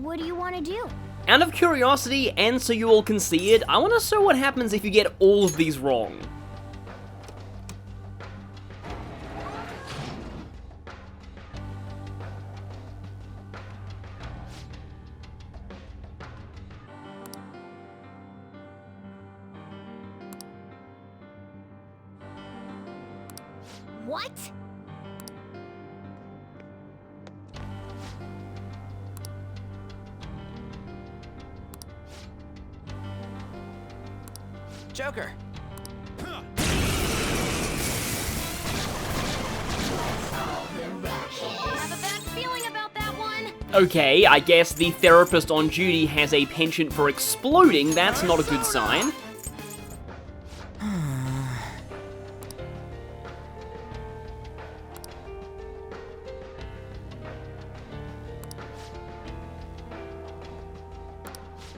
What do you want to do? Out of curiosity, and so you all can see it, I want to show what happens if you get all of these wrong. What? Joker. I have a bad feeling about that one. Okay, I guess the therapist on duty has a penchant for exploding. That's not a good sign.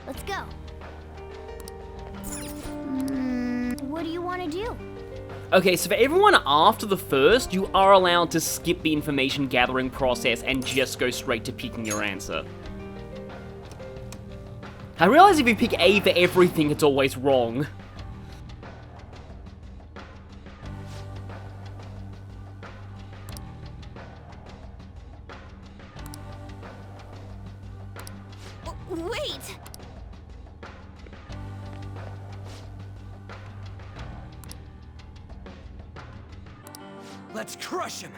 Let's go. What do you want to do? Okay, so for everyone after the first, you are allowed to skip the information gathering process and just go straight to picking your answer. I realize if you pick A for everything, it's always wrong. Wait! Let's crush him.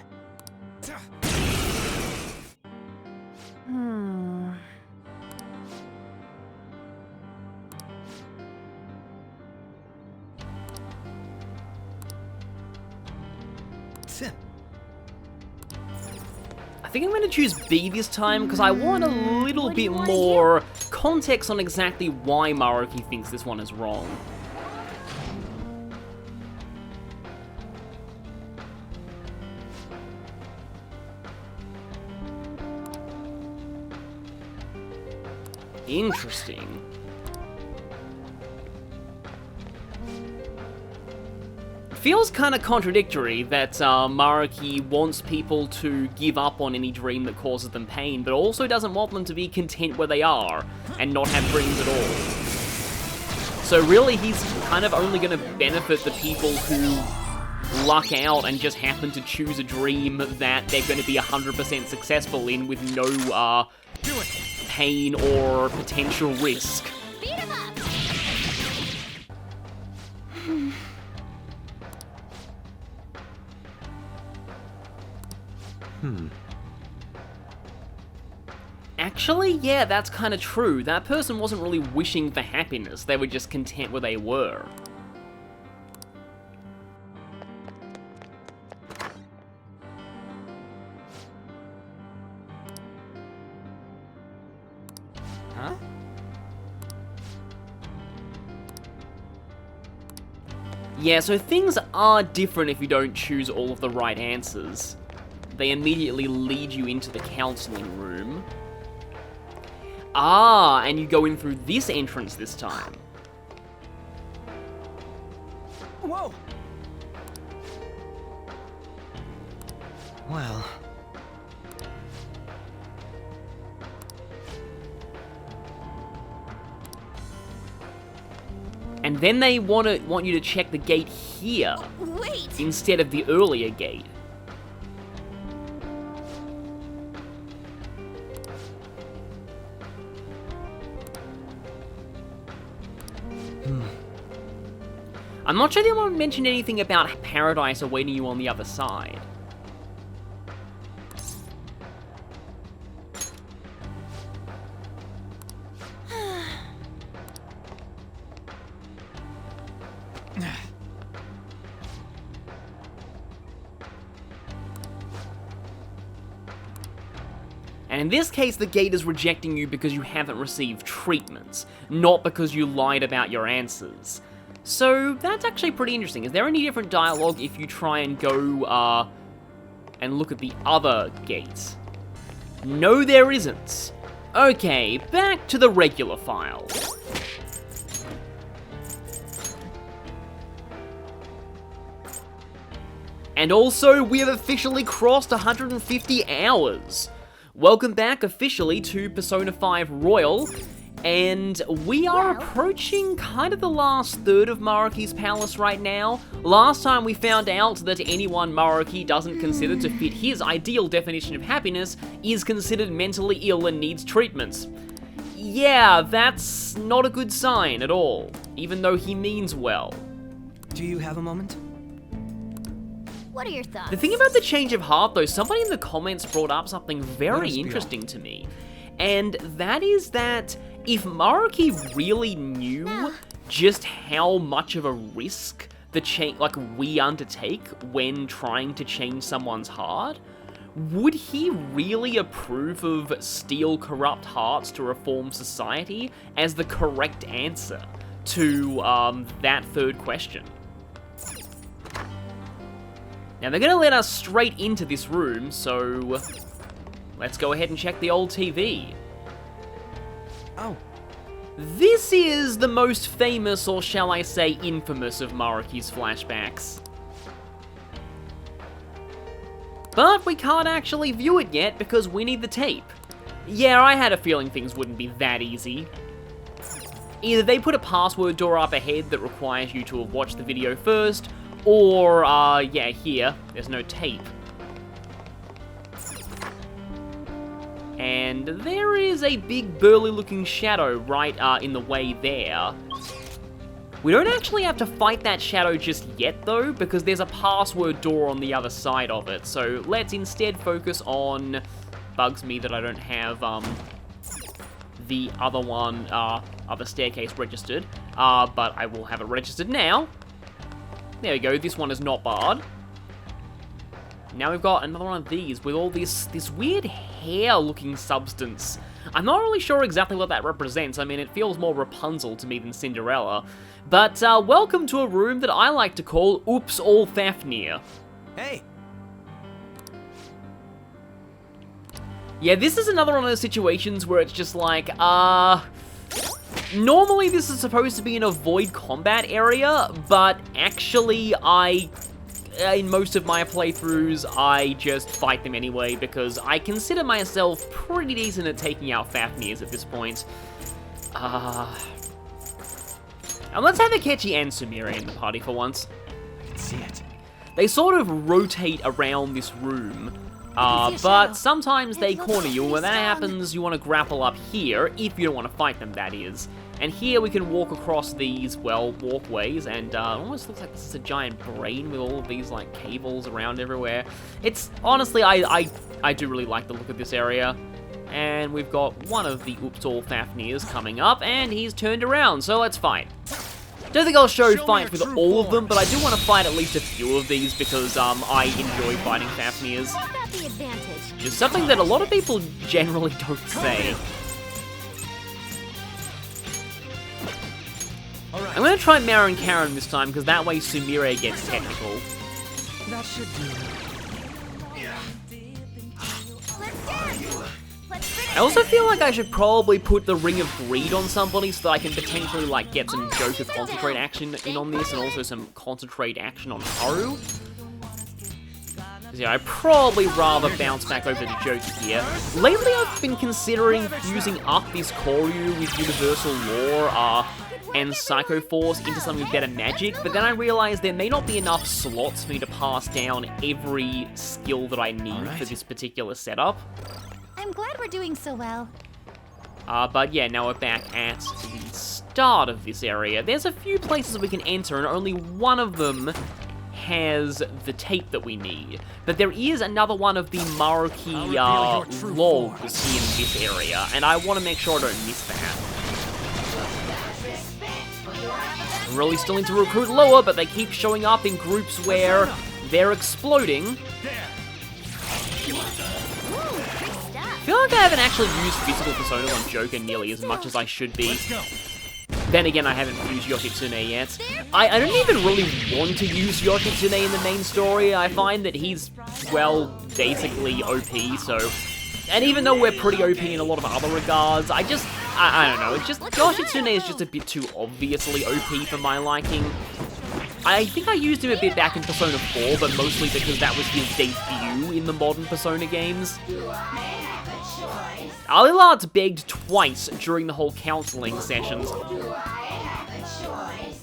I think I'm going to choose B this time because I want a little bit more context on exactly why Maruki thinks this one is wrong. Interesting. Feels kind of contradictory that Maruki wants people to give up on any dream that causes them pain, but also doesn't want them to be content where they are and not have dreams at all. So really, he's kind of only going to benefit the people who luck out and just happen to choose a dream that they're going to be 100% successful in with no pain or potential risk. Beat him up! Actually, yeah, that's kind of true. That person wasn't really wishing for happiness, they were just content where they were. Huh? Yeah, so things are different if you don't choose all of the right answers. They immediately lead you into the counseling room. Ah, and you go in through this entrance this time. Whoa! Well... And then they want you to check the gate here Wait! instead of the earlier gate. I'm not sure anyone mentioned anything about paradise awaiting you on the other side. And in this case, the gate is rejecting you because you haven't received treatments, not because you lied about your answers. So that's actually pretty interesting. Is there any different dialogue if you try and go, and look at the other gates? No, there isn't. Okay, back to the regular file. And also, we have officially crossed 150 hours. Welcome back officially to Persona 5 Royal, and we are approaching kind of the last third of Maruki's palace right now. Last time we found out that anyone Maruki doesn't consider to fit his ideal definition of happiness is considered mentally ill and needs treatments. Yeah, that's not a good sign at all, even though he means well. Do you have a moment? What are your thoughts? The thing about the change of heart, though, somebody in the comments brought up something very interesting to me. And that is that if Maruki really knew just how much of a risk the change, like, we undertake when trying to change someone's heart, would he really approve of steel corrupt hearts to reform society as the correct answer to that third question? Now, they're going to let us straight into this room, so let's go ahead and check the old TV. Oh. This is the most famous, or shall I say infamous, of Maruki's flashbacks. But we can't actually view it yet because we need the tape. Yeah, I had a feeling things wouldn't be that easy. Either they put a password door up ahead that requires you to have watched the video first, or, yeah, here, there's no tape. And there is a big burly-looking shadow right in the way there. We don't actually have to fight that shadow just yet, though, because there's a password door on the other side of it. So let's instead focus on... Bugs me that I don't have, the other one, other staircase registered. But I will have it registered now. There we go, this one is not barred. Now we've got another one of these with all this weird hair-looking substance. I'm not really sure exactly what that represents. I mean, it feels more Rapunzel to me than Cinderella. But welcome to a room that I like to call Oops All Fafnir. Hey. Yeah, this is another one of those situations where it's just like, normally this is supposed to be in a void combat area, but actually in most of my playthroughs, I just fight them anyway because I consider myself pretty decent at taking out Fafnirs at this point. And let's have Akechi and Sumire in the party for once. I can see it. They sort of rotate around this room, but sometimes they corner you, and when that happens, you want to grapple up here, if you don't want to fight them, that is. And here we can walk across these, well, walkways, and it almost looks like this is a giant brain with all of these, like, cables around everywhere. It's, honestly, I do really like the look of this area. And we've got one of the Oops All Fafnirs coming up, and he's turned around, so let's fight. Don't think I'll show fights with all of them, but I do want to fight at least a few of these because I enjoy fighting Fafnirs. What about the advantage? Just something that a lot of people generally don't say. I'm going to try Mara and Karen this time, because that way Sumire gets technical. That should do it. Let's dance! I also feel like I should probably put the Ring of Greed on somebody so that I can potentially, like, get some Joker concentrate action in on this, and also some concentrate action on Haru. Yeah, I'd probably rather bounce back over to Joker here. Lately, I've been considering fusing up this Koryu with Universal Law, and Psycho Force into something with better magic, but then I realized there may not be enough slots for me to pass down every skill that I need for this particular setup. I'm glad we're doing so well. But yeah, now we're back at the start of this area. There's a few places we can enter, and only one of them has the tape that we need. But there is another one of the Maruki logs in this area, and I want to make sure I don't miss that. I really still need to recruit lower, but they keep showing up in groups where they're exploding. I feel like I haven't actually used physical personas on Joker nearly as much as I should be. Then again, I haven't used Yoshitsune yet. I don't even really want to use Yoshitsune in the main story. I find that he's, well, basically OP, so... And even though we're pretty OP in a lot of other regards, I don't know, it's just, Yoshitsune is just a bit too obviously OP for my liking. I think I used him a bit back in Persona 4, but mostly because that was his debut in the modern Persona games. Alilard's begged twice during the whole counseling sessions. Do I have a choice?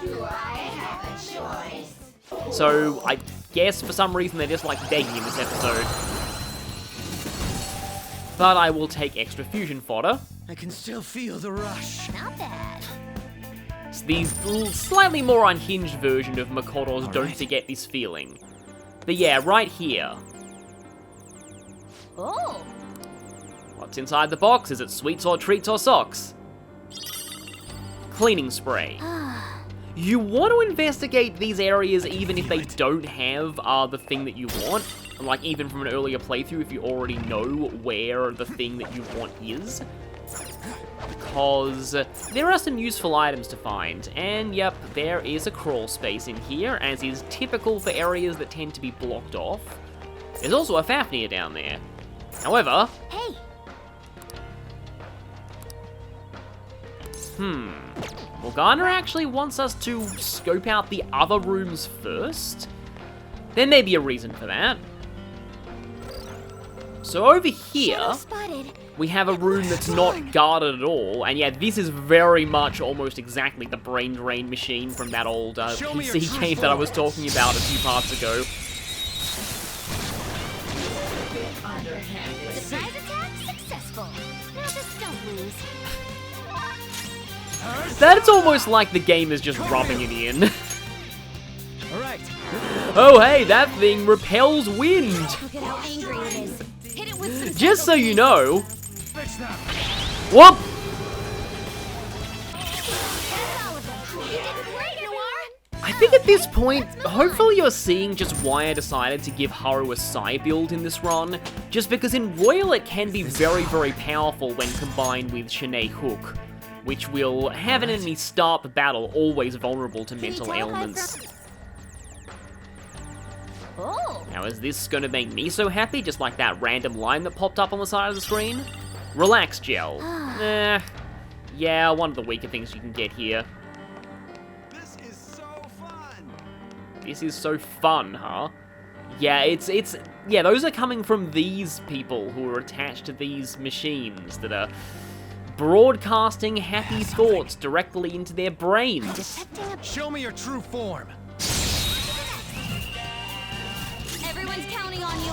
Do I have a choice? So, I guess for some reason they're just like begging in this episode. But I will take extra fusion fodder. I can still feel the rush. Not bad. It's the slightly more unhinged version of Makoto's Don't Alright. Forget This Feeling. But yeah, right here. Oh. What's inside the box? Is it sweets or treats or socks? Cleaning spray. You want to investigate these areas even if they don't have the thing that you want. Like, even from an earlier playthrough, if you already know where the thing that you want is. Because there are some useful items to find. And yep, there is a crawl space in here, as is typical for areas that tend to be blocked off. There's also a Fafnir down there. However... Hey. Morgana actually wants us to scope out the other rooms first. There may be a reason for that. So over here, Shadow spotted. we have a room that's not guarded at all, and yeah, this is very much almost exactly the brain drain machine from that old Show me your PC true game that I was form. talking about a few parts ago. Surprise attack successful. Now just don't lose. That's almost like the game is just rubbing it in. Alright. Oh hey, that thing repels wind! Look at how angry it is. Hit it with some Just so you know... Fix that. Whoop! That's all of them. You did great, Noir. I think at this point, hopefully you're seeing just why I decided to give Haru a Psy build in this run, just because in Royal it can be very, very powerful when combined with Shanae Hook, which will have an enemy start the battle always vulnerable to mental tell if I've ailments. Oh. Now is this going to make me so happy, just like that random line that popped up on the side of the screen? Relax Gel. Yeah, one of the weaker things you can get here. This is so fun. This is so fun, huh? Yeah, yeah, those are coming from these people who are attached to these machines that are broadcasting happy thoughts directly into their brains. Show me your true form. Everyone's counting on you.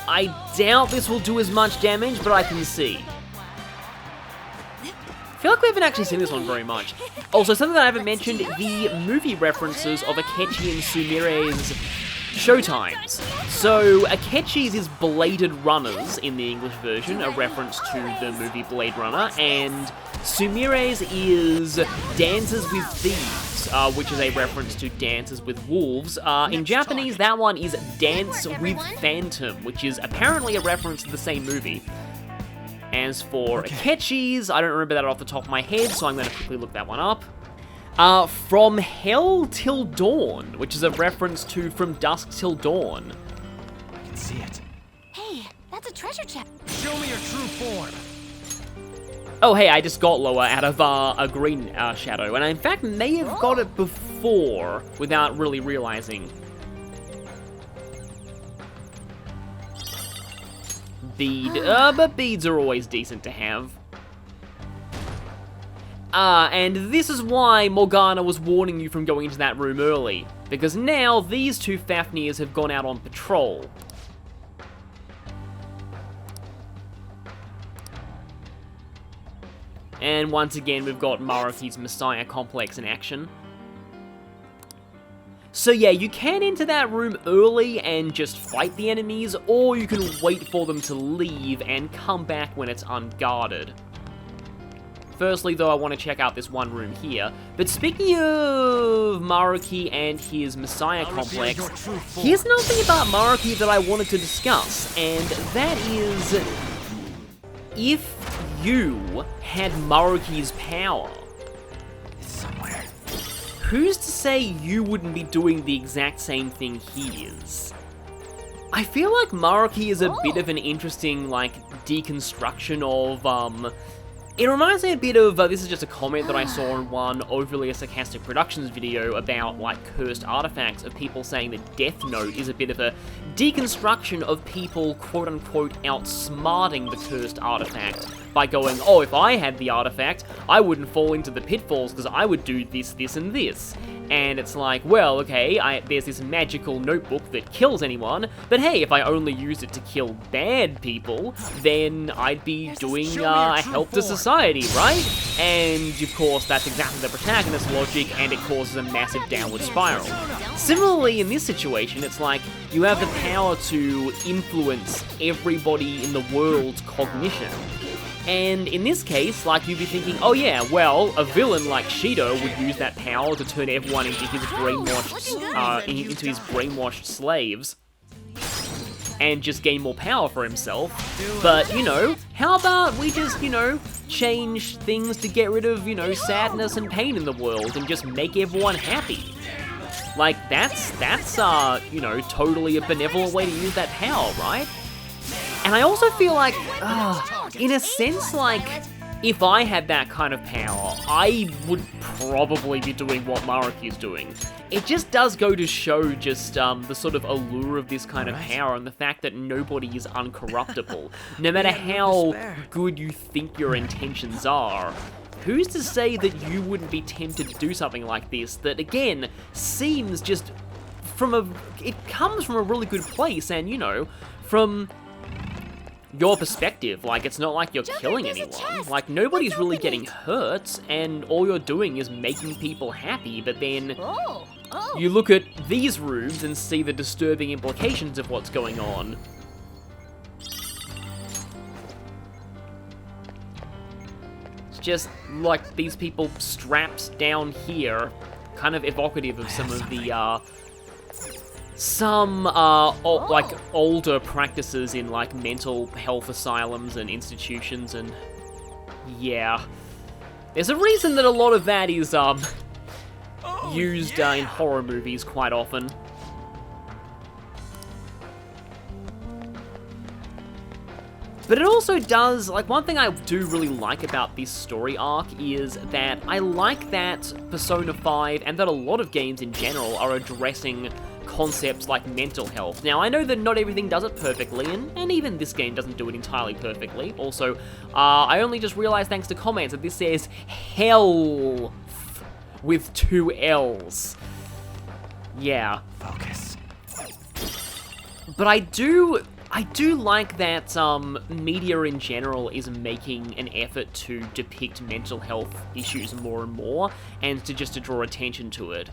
I doubt this will do as much damage, but I can see. I feel like we haven't actually seen this one very much. Also, something that I haven't mentioned, the movie references of Akechi and Sumire's showtimes. So, Akechi's is Bladed Runners in the English version, a reference to the movie Blade Runner, and Sumire's is Dances with Thieves, which is a reference to Dances with Wolves. In Japanese, that one is Dance with Phantom, which is apparently a reference to the same movie. As for Akechi's, I don't remember that off the top of my head, so I'm going to quickly look that one up. From Hell Till Dawn, which is a reference to From Dusk Till Dawn. I can see it. Hey, that's a treasure chest. Show me your true form. Oh hey, I just got lower out of a green shadow, and I in fact may have got it before without really realizing. Bead, but beads are always decent to have. And this is why Morgana was warning you from going into that room early, because now these two Fafnirs have gone out on patrol. And once again, we've got Maruki's Messiah complex in action. So yeah, you can enter that room early and just fight the enemies, or you can wait for them to leave and come back when it's unguarded. Firstly, though, I want to check out this one room here. But speaking of Maruki and his Messiah complex, here's another thing about Maruki that I wanted to discuss, and that is, if you had Maruki's power, It's somewhere. who's to say you wouldn't be doing the exact same thing he is? I feel like Maruki is a bit of an interesting, like, deconstruction of, It reminds me a bit of, this is just a comment that I saw in one overly sarcastic productions video about, like, cursed artifacts, of people saying that Death Note is a bit of a deconstruction of people, quote-unquote, outsmarting the cursed artifact by going, oh, if I had the artifact, I wouldn't fall into the pitfalls because I would do this, this, and this. And it's like, well, okay, there's this magical notebook that kills anyone, but hey, if I only used it to kill bad people, then I'd be doing a help to society, right? And, of course, that's exactly the protagonist's logic, and it causes a massive downward spiral. Similarly, in this situation, it's like, you have the power to influence everybody in the world's cognition. And in this case, like, you'd be thinking, oh yeah, well, a villain like Shido would use that power to turn everyone into his brainwashed slaves, and just gain more power for himself. But, you know, how about we just, you know, change things to get rid of, you know, sadness and pain in the world, and just make everyone happy? Like, that's you know, totally a benevolent way to use that power, right? And I also feel like, in a sense, like, if I had that kind of power, I would probably be doing what Maruki's doing. It just does go to show just the sort of allure of this kind of power, and the fact that nobody is uncorruptible. No matter how good you think your intentions are, who's to say that you wouldn't be tempted to do something like this that, again, seems just it comes from a really good place, and, you know, from your perspective, like, it's not like you're killing anyone. Like, nobody's really getting hurt, and all you're doing is making people happy, but then you look at these rooms and see the disturbing implications of what's going on. It's just, like, these people strapped down here, kind of evocative of some of the, like, older practices in, like, mental health asylums and institutions, and yeah. There's a reason that a lot of that is, used in horror movies quite often. But it also does, like, one thing I do really like about this story arc is that I like that Persona 5, and that a lot of games in general, are addressing concepts like mental health. Now, I know that not everything does it perfectly, and even this game doesn't do it entirely perfectly. Also, I only just realized thanks to comments that this says health with 2 L's. Yeah. Focus. But I do like that media in general is making an effort to depict mental health issues more and more, and to draw attention to it.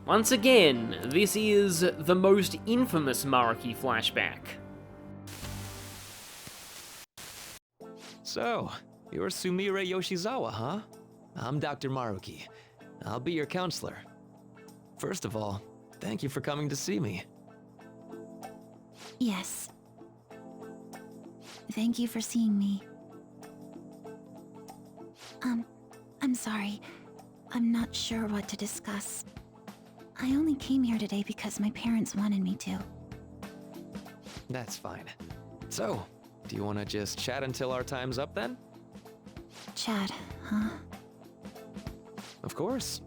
Once again, this is the most infamous Maruki flashback. So, you're Sumire Yoshizawa, huh? I'm Dr. Maruki. I'll be your counselor. First of all, thank you for coming to see me. Yes. Thank you for seeing me. I'm sorry. I'm not sure what to discuss. I only came here today because my parents wanted me to. That's fine. So, do you want to just chat until our time's up then? Chat, huh? Of course.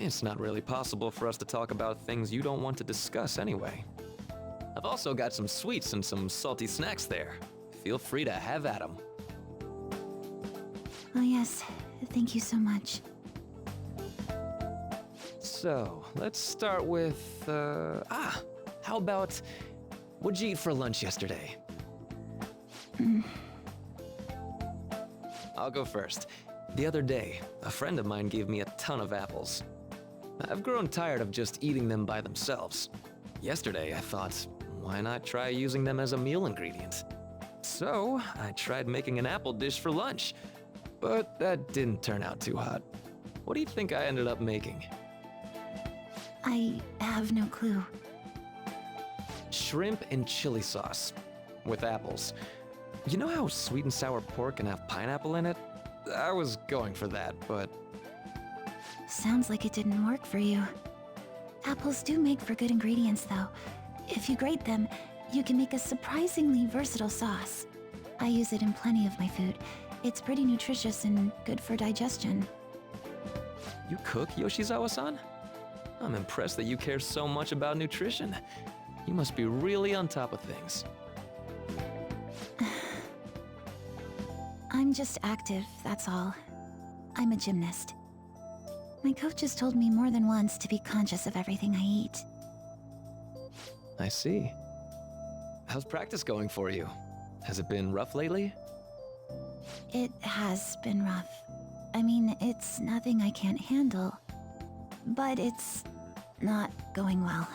It's not really possible for us to talk about things you don't want to discuss anyway. I've also got some sweets and some salty snacks there. Feel free to have at them. Oh yes, thank you so much. So, let's start with, how about, what'd you eat for lunch yesterday? I'll go first. The other day, a friend of mine gave me a ton of apples. I've grown tired of just eating them by themselves. Yesterday, I thought, why not try using them as a meal ingredient? So, I tried making an apple dish for lunch, but that didn't turn out too hot. What do you think I ended up making? I have no clue. Shrimp and chili sauce with apples. You know how sweet and sour pork can have pineapple in it? I was going for that, but... Sounds like it didn't work for you. Apples do make for good ingredients, though. If you grate them, you can make a surprisingly versatile sauce. I use it in plenty of my food. It's pretty nutritious and good for digestion. You cook, Yoshizawa-san? I'm impressed that you care so much about nutrition. You must be really on top of things. I'm just active, that's all. I'm a gymnast. My coach has told me more than once to be conscious of everything I eat. I see. How's practice going for you? Has it been rough lately? It has been rough. I mean, it's nothing I can't handle. But it's not going well.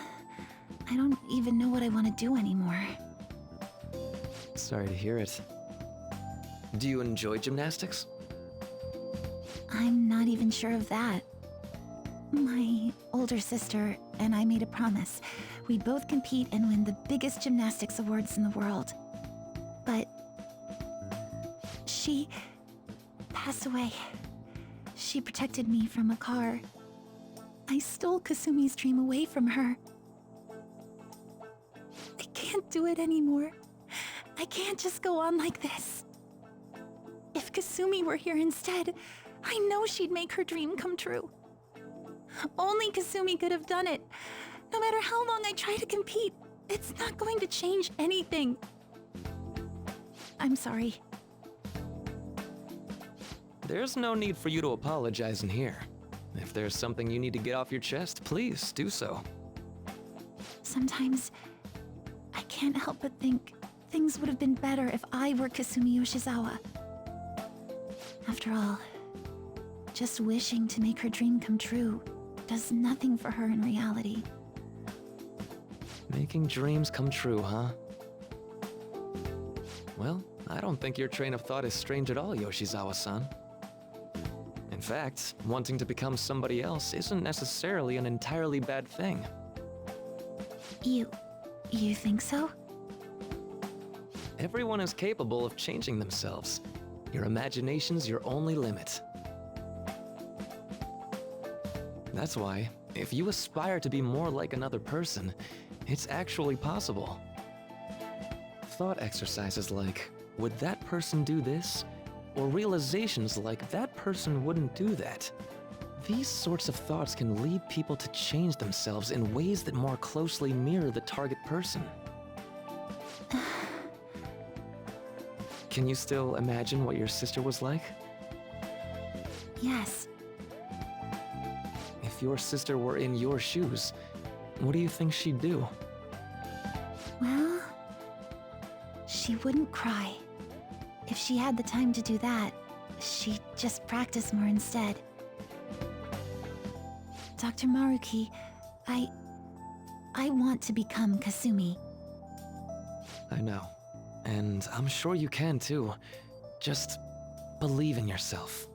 I don't even know what I want to do anymore. Sorry to hear it. Do you enjoy gymnastics? I'm not even sure of that. My older sister and I made a promise. We'd both compete and win the biggest gymnastics awards in the world. But she passed away. She protected me from a car. I stole Kasumi's dream away from her. I can't do it anymore. I can't just go on like this. If Kasumi were here instead, I know she'd make her dream come true. Only Kasumi could have done it. No matter how long I try to compete, it's not going to change anything. I'm sorry. There's no need for you to apologize in here. If there's something you need to get off your chest, please do so. Sometimes I can't help but think things would have been better if I were Kasumi Yoshizawa. After all, just wishing to make her dream come true does nothing for her in reality. Making dreams come true, huh? Well, I don't think your train of thought is strange at all, Yoshizawa-san. In fact, wanting to become somebody else isn't necessarily an entirely bad thing. You think so? Everyone is capable of changing themselves. Your imagination's your only limit. That's why, if you aspire to be more like another person, it's actually possible. Thought exercises like, would that person do this? Or realizations like, that person wouldn't do that. These sorts of thoughts can lead people to change themselves in ways that more closely mirror the target person. Can you still imagine what your sister was like? Yes. If your sister were in your shoes, what do you think she'd do? Well, she wouldn't cry. If she had the time to do that, she'd just practice more instead. Dr. Maruki, I want to become Kasumi. I know. And I'm sure you can too. Just believe in yourself.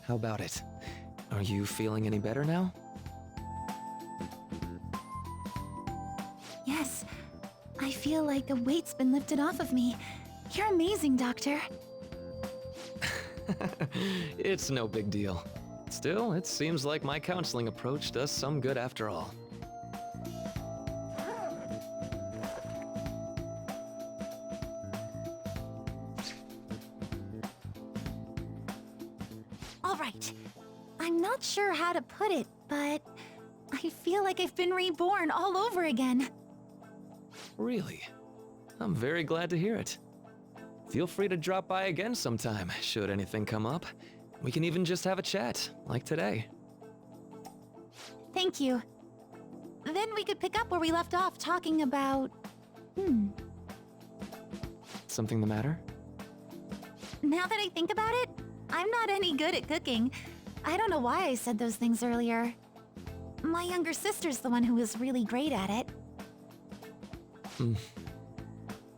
How about it? Are you feeling any better now? Yes, I feel like a weight's been lifted off of me. You're amazing, Doctor. It's no big deal. Still, it seems like my counseling approach does some good after all. All right. I'm not sure how to put it, but I feel like I've been reborn all over again. Really? I'm very glad to hear it. Feel free to drop by again sometime, should anything come up. We can even just have a chat, like today. Thank you. Then we could pick up where we left off talking about... Something the matter? Now that I think about it, I'm not any good at cooking. I don't know why I said those things earlier. My younger sister's the one who was really great at it.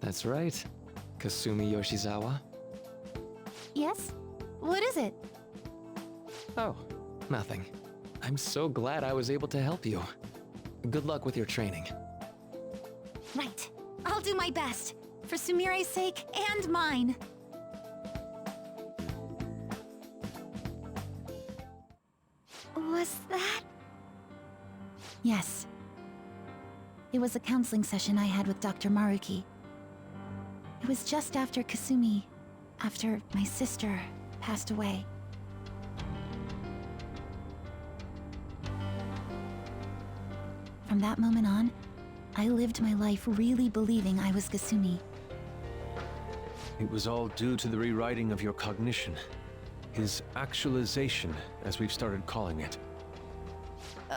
That's right. Kasumi Yoshizawa. Yes? What is it? Oh, nothing. I'm so glad I was able to help you. Good luck with your training. Right. I'll do my best. For Sumire's sake and mine. Was that? Yes. It was a counseling session I had with Dr. Maruki. It was just after after my sister passed away. From that moment on, I lived my life really believing I was Kasumi. It was all due to the rewriting of your cognition. His actualization, as we've started calling it.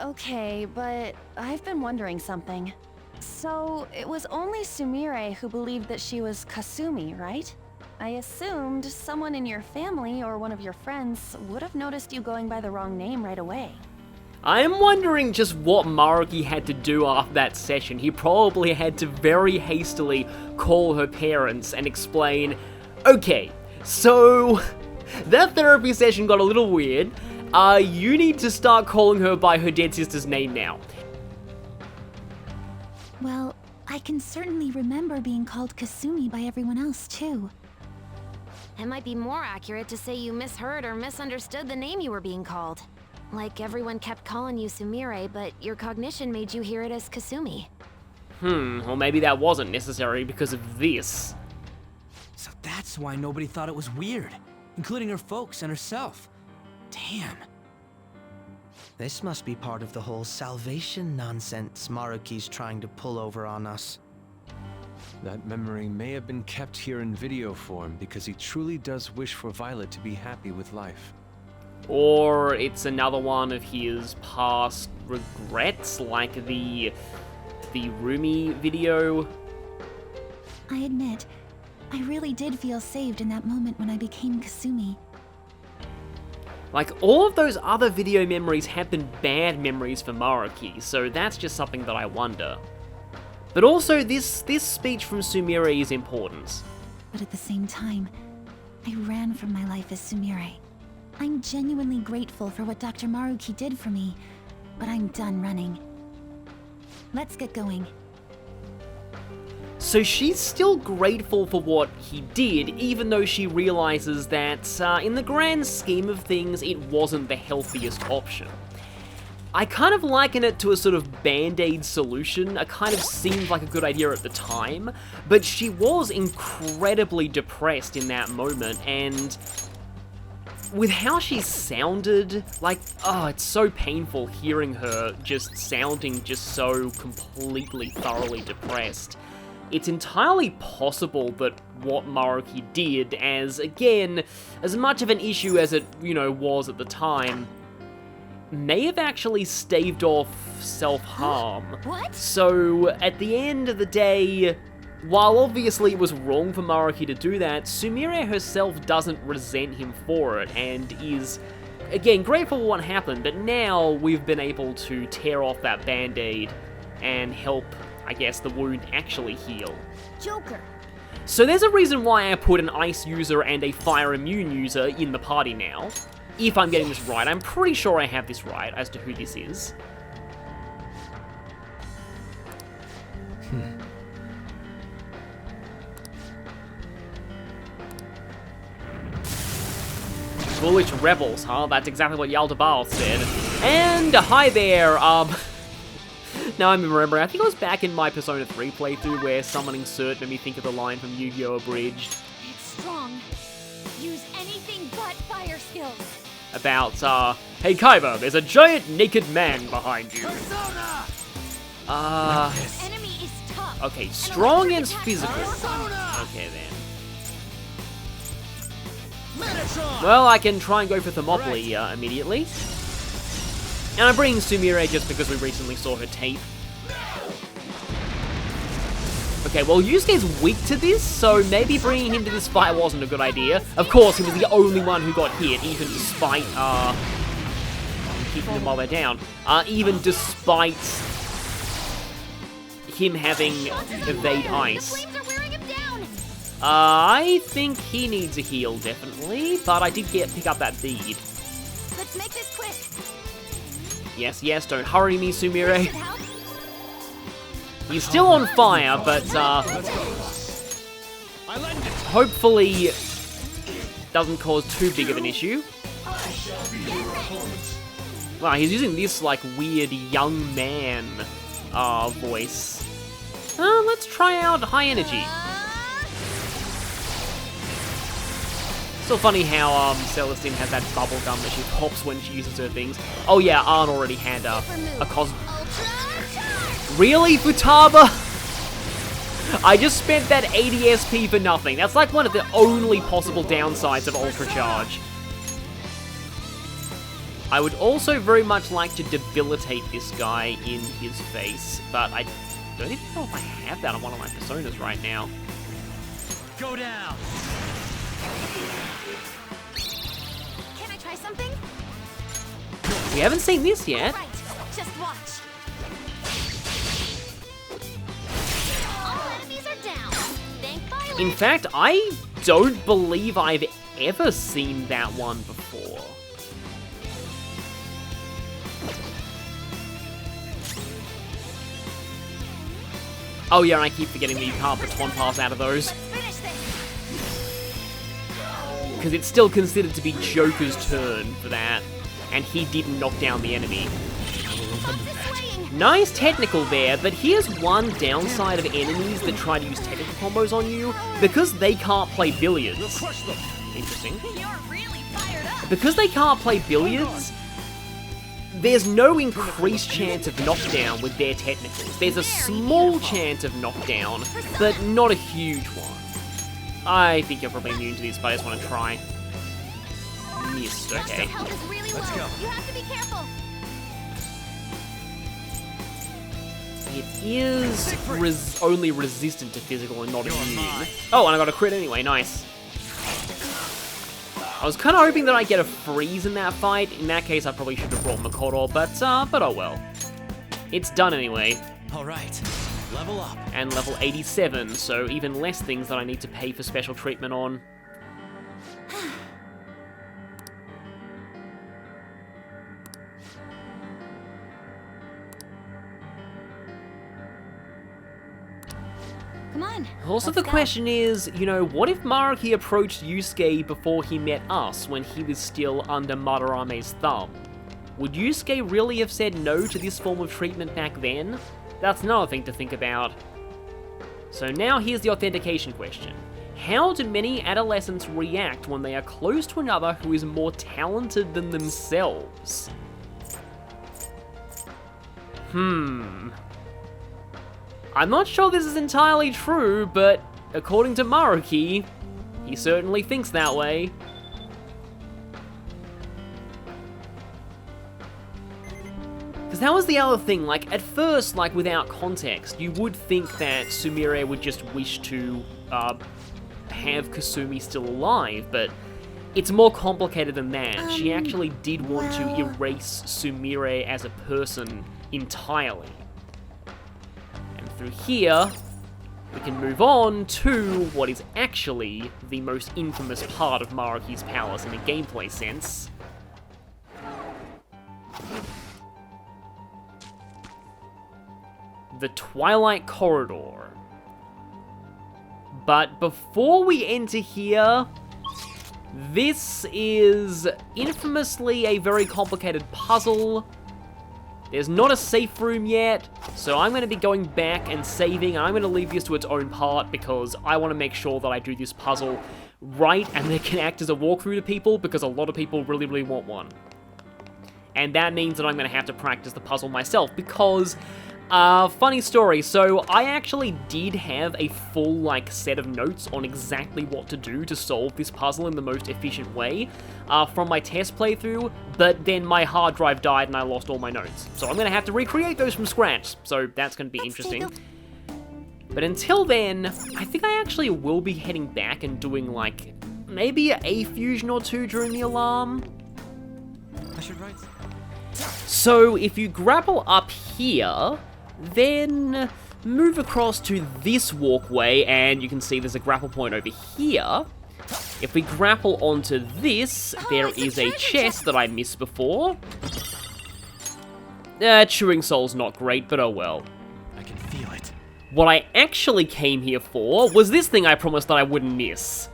Okay, but I've been wondering something. So, it was only Sumire who believed that she was Kasumi, right? I assumed someone in your family or one of your friends would have noticed you going by the wrong name right away. I'm wondering just what Maruki had to do after that session. He probably had to very hastily call her parents and explain, okay, so that therapy session got a little weird. You need to start calling her by her dead sister's name now. Well, I can certainly remember being called Kasumi by everyone else, too. It might be more accurate to say you misheard or misunderstood the name you were being called. Like everyone kept calling you Sumire, but your cognition made you hear it as Kasumi. Or maybe that wasn't necessary because of this. So that's why nobody thought it was weird, including her folks and herself. Damn. This must be part of the whole salvation nonsense Maruki's trying to pull over on us. That memory may have been kept here in video form because he truly does wish for Violet to be happy with life. Or it's another one of his past regrets, like the Rumi video. I admit, I really did feel saved in that moment when I became Kasumi. Like, all of those other video memories have been bad memories for Maruki, so that's just something that I wonder. But also, this speech from Sumire is important. But at the same time, I ran from my life as Sumire. I'm genuinely grateful for what Dr. Maruki did for me, but I'm done running. Let's get going. So she's still grateful for what he did, even though she realizes that, in the grand scheme of things, it wasn't the healthiest option. I kind of liken it to a sort of band-aid solution. It kind of seemed like a good idea at the time, but she was incredibly depressed in that moment, and with how she sounded, like, oh, it's so painful hearing her just sounding just so completely, thoroughly depressed. It's entirely possible that what Maruki did, as, again, as much of an issue as it, was at the time, may have actually staved off self-harm. What? So, at the end of the day, while obviously it was wrong for Maruki to do that, Sumire herself doesn't resent him for it, and is, again, grateful for what happened, but now we've been able to tear off that band-aid and help, I guess, the wound actually heal. Joker. So there's a reason why I put an ice user and a fire immune user in the party now. If I'm getting this right, I'm pretty sure I have this right as to who this is. Foolish rebels, huh? That's exactly what Yaldabal said. And hi there, now I'm remembering, I think I was back in my Persona 3 playthrough where summoning Cert made me think of the line from Yu-Gi-Oh! Abridged. It's strong. Use anything but fire skills. About, hey Kaiba, there's a giant naked man behind you. Persona! Enemy is tough. Okay, strong and electric physical. attack. Persona! Okay then. Metatron! Well, I can try and go for Thermopylae immediately. And I'm bringing Sumire just because we recently saw her tape. Okay, well, Yusuke's weak to this, so maybe bringing him to this fight wasn't a good idea. Of course, he was the only one who got hit, even despite, keeping them while they're down. Even despite him having evade The ice. flames are wearing him down. I think he needs a heal, definitely, but I did pick up that bead. Let's make this quick. Yes, yes, don't hurry me, Sumire. Should help. He's still on fire, but, I lend it. hopefully doesn't cause too big of an issue. Wow, he's using this, like, weird young man voice. Let's try out high energy. Still funny how Celestine has that bubble gum that she pops when she uses her things. Oh yeah, Arn already had a cos... Really, Futaba? I just spent that 80 SP for nothing. That's like one of the only possible downsides of Ultra Charge. I would also very much like to debilitate this guy in his face, but I don't even know if I have that on one of my personas right now. Go down. Can I try something? We haven't seen this yet. Right, just watch. All enemies are down. Thank Violet. In fact, I don't believe I've ever seen that one before. Oh yeah, and I keep forgetting that you can't baton pass out of those. Because it's still considered to be Joker's turn for that, and he didn't knock down the enemy. Nice technical there, but here's one downside of enemies that try to use technical combos on you, because they can't play billiards. Interesting. Because they can't play billiards, there's no increased chance of knockdown with their technicals. There's a small chance of knockdown, but not a huge one. I think you're probably immune to this, but I just want to try. Missed, okay. Let's go. You have to be careful. It is only resistant to physical and not immune. Oh, and I got a crit anyway, nice. I was kind of hoping that I'd get a freeze in that fight. In that case, I probably should have brought Makoto, but oh well. It's done anyway. All right, level up. And level 87, so even less things that I need to pay for special treatment on. Come on. Also, the question is, you know, what if Maruki approached Yusuke before he met us, when he was still under Madarame's thumb? Would Yusuke really have said no to this form of treatment back then? That's another thing to think about. So now here's the authentication question. How do many adolescents react when they are close to another who is more talented than themselves? I'm not sure this is entirely true, but according to Maruki, he certainly thinks that way. Because that was the other thing, like, at first, like, without context, you would think that Sumire would just wish to, have Kasumi still alive, but it's more complicated than that. She actually did want to erase Sumire as a person entirely. And through here, we can move on to what is actually the most infamous part of Maruki's palace in a gameplay sense. The Twilight Corridor. But before we enter here, this is infamously a very complicated puzzle. There's not a safe room yet, so I'm going to be going back and saving, and I'm going to leave this to its own part because I want to make sure that I do this puzzle right and it can act as a walkthrough to people because a lot of people really, really want one. And that means that I'm going to have to practice the puzzle myself because... funny story, so I actually did have a full, like, set of notes on exactly what to do to solve this puzzle in the most efficient way from my test playthrough, but then my hard drive died and I lost all my notes. So I'm going to have to recreate those from scratch, so that's going to be interesting. But until then, I think I actually will be heading back and doing, like, maybe a fusion or two during the alarm. I should write. So if you grapple up here, then move across to this walkway, and you can see there's a grapple point over here. If we grapple onto this, there is a chest that I missed before. Chewing Soul's not great, but oh well. I can feel it. What I actually came here for was this thing I promised that I wouldn't miss.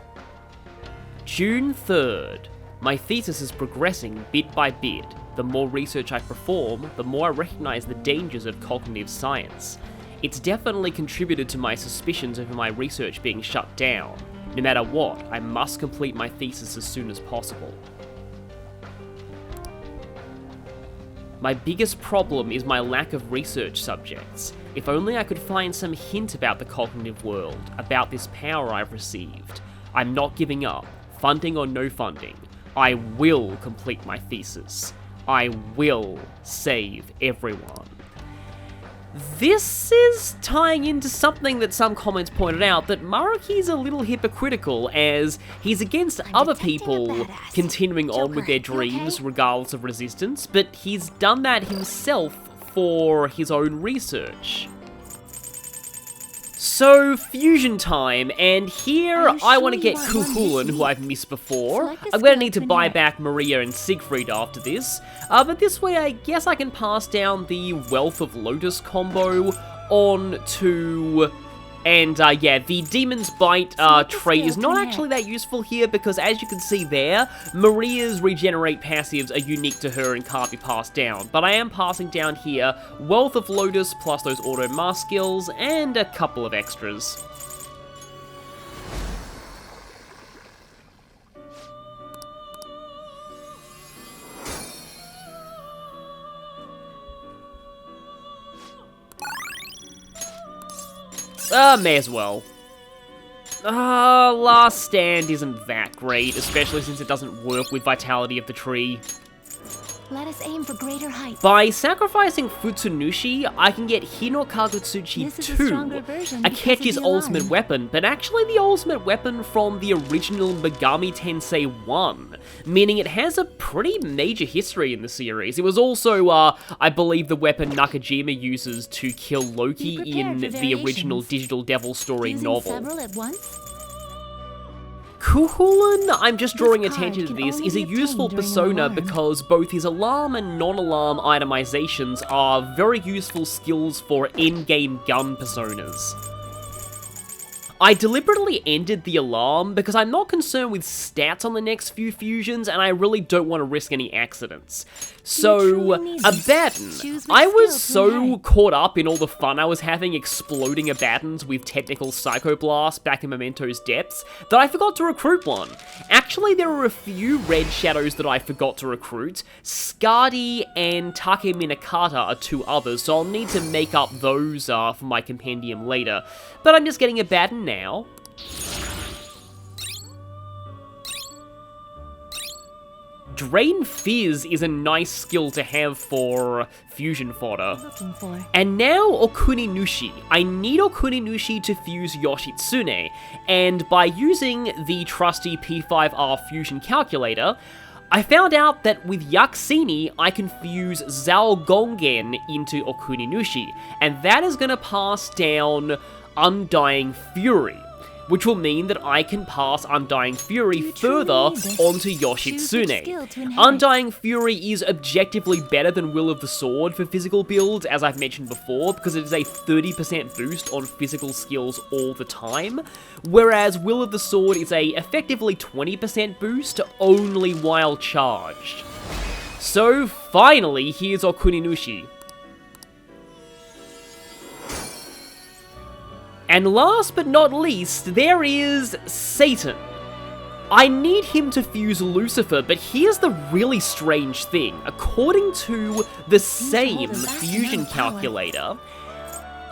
June 3rd. My thesis is progressing bit by bit. The more research I perform, the more I recognize the dangers of cognitive science. It's definitely contributed to my suspicions over my research being shut down. No matter what, I must complete my thesis as soon as possible. My biggest problem is my lack of research subjects. If only I could find some hint about the cognitive world, about this power I've received. I'm not giving up, funding or no funding. I will complete my thesis. I will save everyone. This is tying into something that some comments pointed out, that Maruki's a little hypocritical, as he's against other people continuing on with their dreams regardless of resistance, but he's done that himself for his own research. So, fusion time, and here I want to get Kukulin, who I've missed before. I'm going to need to buy back Maria and Siegfried after this, but this way I guess I can pass down the Wealth of Lotus combo on to... And yeah, the Demon's Bite trait is not actually that useful here because, as you can see there, Maria's regenerate passives are unique to her and can't be passed down. But I am passing down here Wealth of Lotus plus those auto mask skills and a couple of extras. May as well. Last Stand isn't that great, especially since it doesn't work with Vitality of the Tree. Let us aim for greater heights. By sacrificing Futsunushi, I can get Hino Kagutsuchi 2, Akechi's ultimate weapon, but actually the ultimate weapon from the original Megami Tensei 1, meaning it has a pretty major history in the series. It was also, I believe, the weapon Nakajima uses to kill Loki in the original Digital Devil Story novel. Several at once? Kukulin, I'm just drawing attention to this, is a useful persona because both his alarm and non-alarm itemizations are very useful skills for in-game gun personas. I deliberately ended the alarm because I'm not concerned with stats on the next few fusions and I really don't want to risk any accidents. So, Abaddon. I was so caught up in all the fun I was having exploding Abaddons with technical Psychoblast back in Memento's depths that I forgot to recruit one. Actually, there are a few red shadows that I forgot to recruit. Skadi and Take Minakata are two others, so I'll need to make up those for my compendium later. But I'm just getting Abaddon now. Drain Fizz is a nice skill to have for fusion fodder. And now Okuninushi. I need Okuninushi to fuse Yoshitsune, and by using the trusty P5R fusion calculator, I found out that with Yaksini, I can fuse Zaogongen into Okuninushi, and that is going to pass down Undying Fury, which will mean that I can pass Undying Fury further onto Yoshitsune. Undying Fury is objectively better than Will of the Sword for physical builds, as I've mentioned before, because it is a 30% boost on physical skills all the time, whereas Will of the Sword is a effectively 20% boost only while charged. So finally, here's Okuninushi. And last but not least, there is Satan. I need him to fuse Lucifer, but here's the really strange thing. According to the same fusion calculator,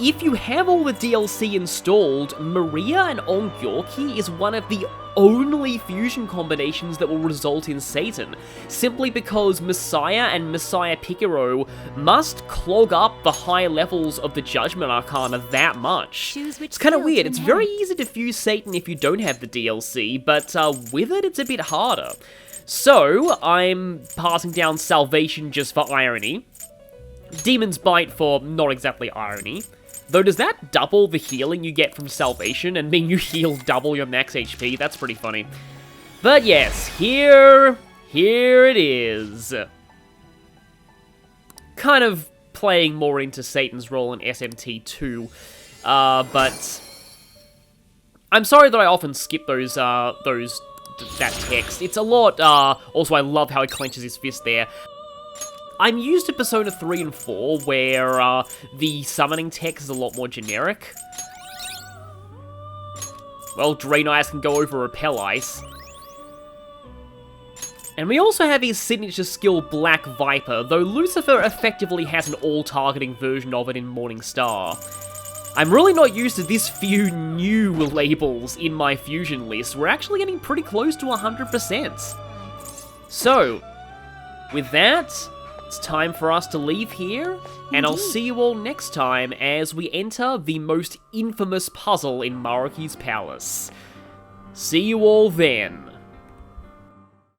if you have all the DLC installed, Maria and Ongyorki is one of the only fusion combinations that will result in Satan, simply because Messiah and Messiah Picaro must clog up the high levels of the Judgment Arcana that much. It's kind of weird. It's very easy to fuse Satan if you don't have the DLC, but with it, it's a bit harder. So, I'm passing down Salvation just for irony, Demon's Bite for not exactly irony. Though, does that double the healing you get from Salvation and mean you heal double your max HP? That's pretty funny. But yes, here it is. Kind of playing more into Satan's role in SMT2, but I'm sorry that I often skip those that text. It's a lot, also I love how he clenches his fist there. I'm used to Persona 3 and 4, where, the summoning text is a lot more generic. Well, Drain Ice can go over Repel Ice. And we also have his signature skill, Black Viper, though Lucifer effectively has an all-targeting version of it in Morning Star. I'm really not used to this few new labels in my fusion list. We're actually getting pretty close to 100%. So, with that, it's time for us to leave here, and I'll see you all next time as we enter the most infamous puzzle in Maruki's palace. See you all then.